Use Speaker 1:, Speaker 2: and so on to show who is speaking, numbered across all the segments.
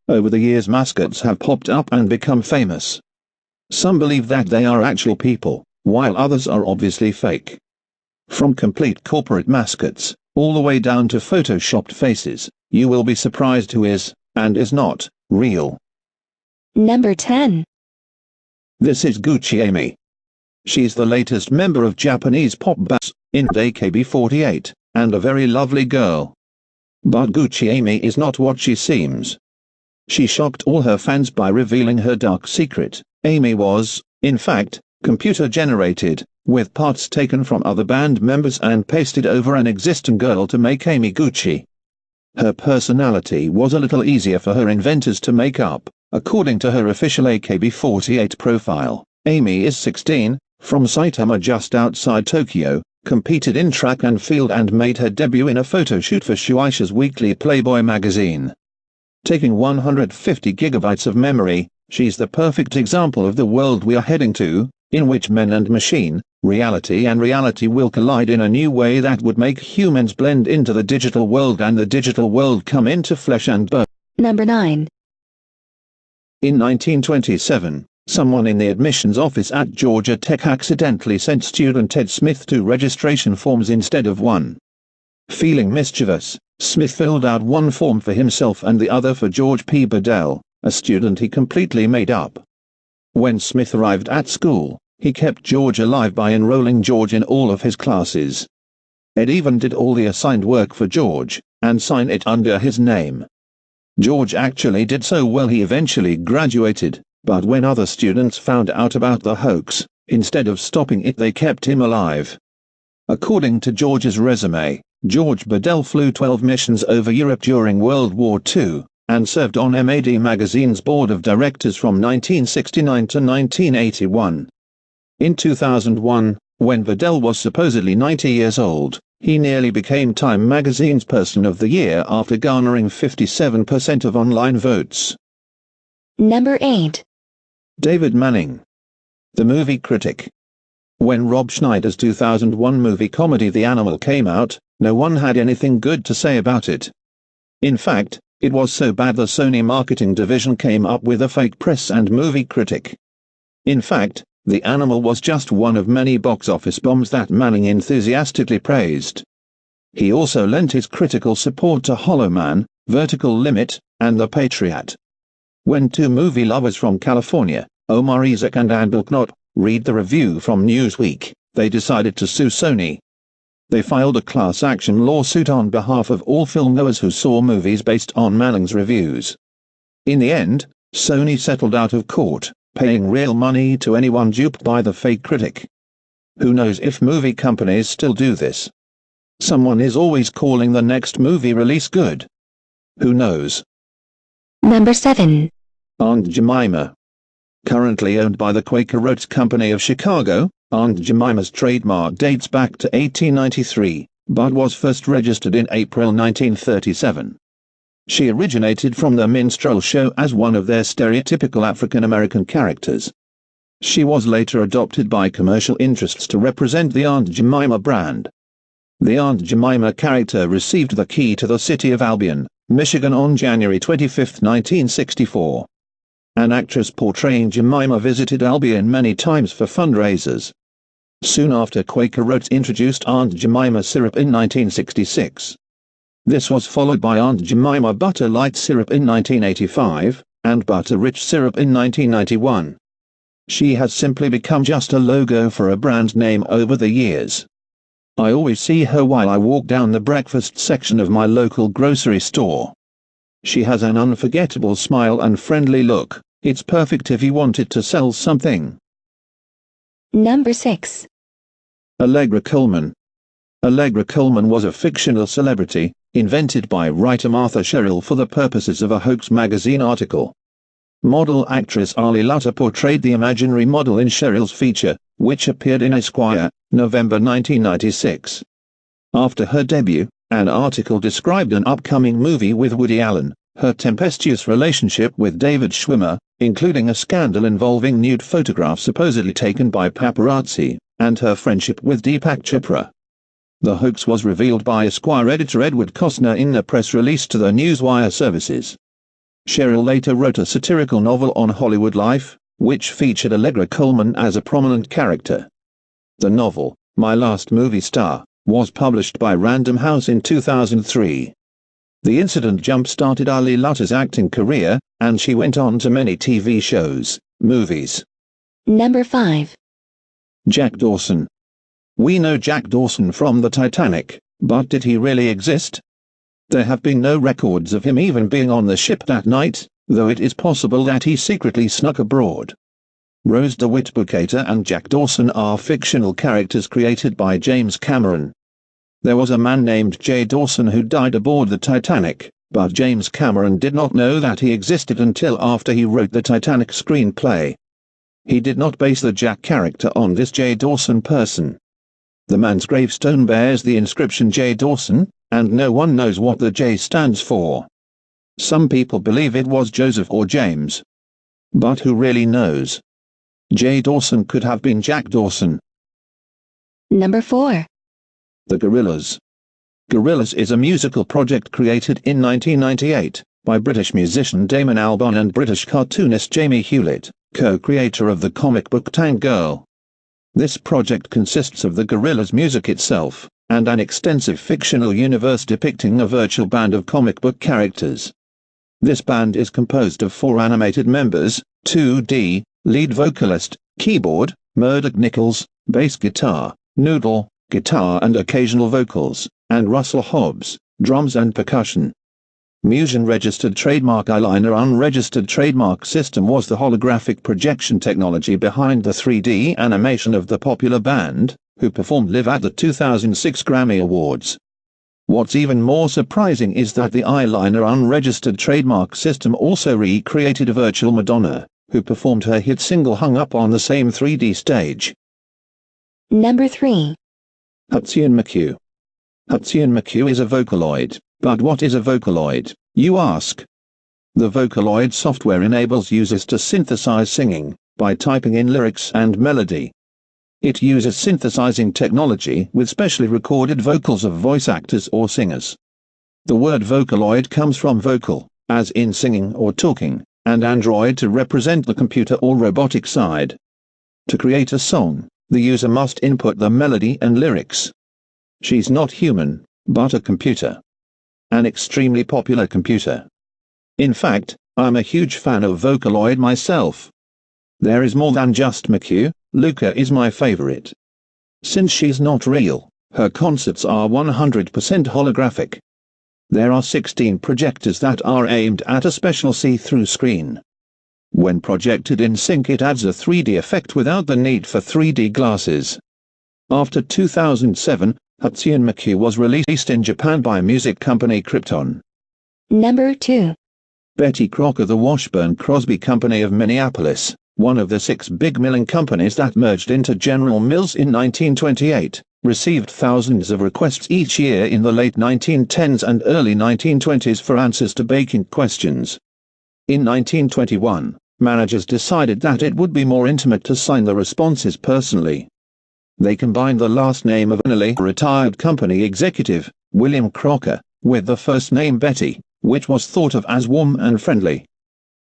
Speaker 1: Over the years, mascots have popped up and become famous. Some believe that they are actual people, while others are obviously fake. From complete corporate mascots, all the way down to photoshopped faces, you will be surprised who is, and is not, real.
Speaker 2: Number 10.
Speaker 1: This is Gucci Amy. She's the latest member of Japanese pop bands in AKB48, and a very lovely girl. But Gucci Amy is not what she seems. She shocked all her fans by revealing her dark secret. Amy was, in fact, computer-generated, with parts taken from other band members and pasted over an existing girl to make Amy Gucci. Her personality was a little easier for her inventors to make up. According to her official AKB48 profile, Amy is 16, from Saitama just outside Tokyo, competed in track and field and made her debut in a photo shoot for Shueisha's weekly Playboy magazine. Taking 150 gigabytes of memory, she's the perfect example of the world we are heading to, in which men and machine, reality and reality will collide in a new way that would make humans blend into the digital world and the digital world come into flesh and bone.
Speaker 2: Number 9.
Speaker 1: In 1927, someone in the admissions office at Georgia Tech accidentally sent student Ted Smith 2 registration forms instead of 1. Feeling mischievous, Smith filled out one form for himself and the other for George P. Bedell, a student he completely made up. When Smith arrived at school, he kept George alive by enrolling George in all of his classes. Ed even did all the assigned work for George, and signed it under his name. George actually did so well he eventually graduated, but when other students found out about the hoax, instead of stopping it they kept him alive. According to George's resume, George Bedell flew 12 missions over Europe during World War II, and served on MAD magazine's board of directors from 1969 to 1981. In 2001, when Bedell was supposedly 90 years old, he nearly became Time magazine's Person of the Year after garnering 57% of online votes.
Speaker 2: Number 8.
Speaker 1: David Manning, the movie critic. When Rob Schneider's 2001 movie comedy The Animal came out, no one had anything good to say about it. In fact, it was so bad the Sony marketing division came up with a fake press and movie critic. In fact, The Animal was just one of many box office bombs that Manning enthusiastically praised. He also lent his critical support to Hollow Man, Vertical Limit, and The Patriot. When two movie lovers from California, Omar Isaac and Ann Bilknot, read the review from Newsweek, they decided to sue Sony. They filed a class action lawsuit on behalf of all filmgoers who saw movies based on Manning's reviews. In the end, Sony settled out of court, paying real money to anyone duped by the fake critic. Who knows if movie companies still do this? Someone is always calling the next movie release good. Who knows?
Speaker 2: Number 7.
Speaker 1: Aunt Jemima. Currently owned by the Quaker Oats Company of Chicago, Aunt Jemima's trademark dates back to 1893, but was first registered in April 1937. She originated from the minstrel show as one of their stereotypical African-American characters. She was later adopted by commercial interests to represent the Aunt Jemima brand. The Aunt Jemima character received the key to the city of Albion, Michigan on January 25, 1964. An actress portraying Jemima visited Albion many times for fundraisers. Soon after, Quaker Oats introduced Aunt Jemima syrup in 1966. This was followed by Aunt Jemima Butter Light syrup in 1985, and Butter Rich syrup in 1991. She has simply become just a logo for a brand name over the years. I always see her while I walk down the breakfast section of my local grocery store. She has an unforgettable smile and friendly look. It's perfect if you wanted to sell something.
Speaker 2: Number 6.
Speaker 1: Allegra Coleman. Allegra Coleman was a fictional celebrity, invented by writer Martha Sherrill for the purposes of a hoax magazine article. Model actress Ali Lutter portrayed the imaginary model in Sherrill's feature, which appeared in Esquire, November 1996. After her debut, an article described an upcoming movie with Woody Allen, her tempestuous relationship with David Schwimmer, including a scandal involving nude photographs supposedly taken by paparazzi, and her friendship with Deepak Chopra. The hoax was revealed by Esquire editor Edward Costner in a press release to the Newswire services. Cheryl later wrote a satirical novel on Hollywood life, which featured Allegra Coleman as a prominent character. The novel, My Last Movie Star, was published by Random House in 2003. The incident jump-started Ali Lutta's acting career, and she went on to many TV shows, movies.
Speaker 2: Number 5.
Speaker 1: Jack Dawson. We know Jack Dawson from the Titanic, but did he really exist? There have been no records of him even being on the ship that night, though it is possible that he secretly snuck abroad. Rose DeWitt Bukater and Jack Dawson are fictional characters created by James Cameron. There was a man named J. Dawson who died aboard the Titanic, but James Cameron did not know that he existed until after he wrote the Titanic screenplay. He did not base the Jack character on this J. Dawson person. The man's gravestone bears the inscription J. Dawson, and no one knows what the J stands for. Some people believe it was Joseph or James. But who really knows? J. Dawson could have been Jack Dawson.
Speaker 2: Number 4.
Speaker 1: The Gorillaz. Gorillaz is a musical project created in 1998 by British musician Damon Albarn and British cartoonist Jamie Hewlett, co-creator of the comic book Tank Girl. This project consists of the Gorillaz music itself, and an extensive fictional universe depicting a virtual band of comic book characters. This band is composed of 4 animated members, 2D, lead vocalist, keyboard, Murdoch Nichols, bass guitar, Noodle, guitar and occasional vocals, and Russell Hobbs, drums and percussion. Musion registered trademark eyeliner unregistered trademark system was the holographic projection technology behind the 3D animation of the popular band, who performed live at the 2006 Grammy Awards. What's even more surprising is that the eyeliner unregistered trademark system also recreated a virtual Madonna, who performed her hit single Hung Up on the same 3D stage.
Speaker 2: Number 3.
Speaker 1: Hatsune Miku. Hatsune Miku is a Vocaloid, but what is a Vocaloid, you ask? The Vocaloid software enables users to synthesize singing, by typing in lyrics and melody. It uses synthesizing technology with specially recorded vocals of voice actors or singers. The word Vocaloid comes from vocal, as in singing or talking, and android to represent the computer or robotic side. To create a song, the user must input the melody and lyrics. She's not human, but a computer. An extremely popular computer. In fact, I'm a huge fan of Vocaloid myself. There is more than just Miku. Luca is my favorite. Since she's not real, her concerts are 100% holographic. There are 16 projectors that are aimed at a special see-through screen. When projected in sync, it adds a 3D effect without the need for 3D glasses. After 2007, Hatsune Miku was released in Japan by music company Krypton.
Speaker 2: Number 2.
Speaker 1: Betty Crocker. The Washburn Crosby Company of Minneapolis, one of the 6 big milling companies that merged into General Mills in 1928, received thousands of requests each year in the late 1910s and early 1920s for answers to baking questions. In 1921, managers decided that it would be more intimate to sign the responses personally. They combined the last name of an early retired company executive, William Crocker, with the first name Betty, which was thought of as warm and friendly.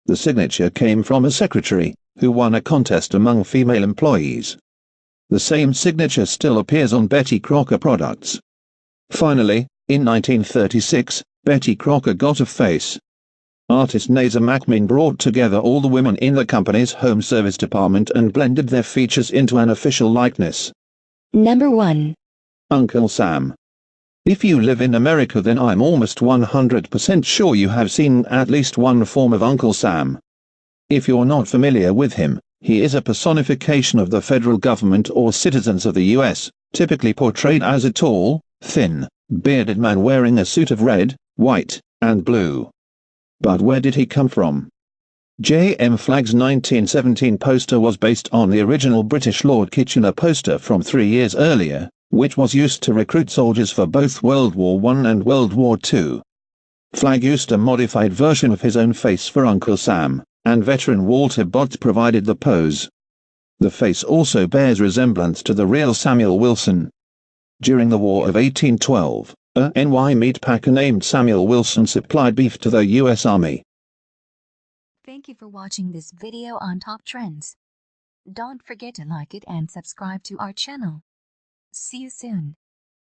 Speaker 1: The signature came from a secretary, who won a contest among female employees. The same signature still appears on Betty Crocker products. Finally, in 1936, Betty Crocker got a face. Artist Nasa McMinn brought together all the women in the company's home service department and blended their features into an official likeness.
Speaker 2: Number 1.
Speaker 1: Uncle Sam. If you live in America, then I'm almost 100% sure you have seen at least one form of Uncle Sam. If you're not familiar with him, he is a personification of the federal government or citizens of the U.S., typically portrayed as a tall, thin, bearded man wearing a suit of red, white, and blue. But where did he come from? J.M. Flagg's 1917 poster was based on the original British Lord Kitchener poster from 3 years earlier, which was used to recruit soldiers for both World War I and World War II. Flagg used a modified version of his own face for Uncle Sam, and veteran Walter Bott provided the pose. The face also bears resemblance to the real Samuel Wilson. During the War of 1812, a NY meatpacker named Samuel Wilson supplied beef to the U.S. Army.
Speaker 2: Thank you for watching this video on Top Trends. Don't forget to like it and subscribe to our channel. See you soon.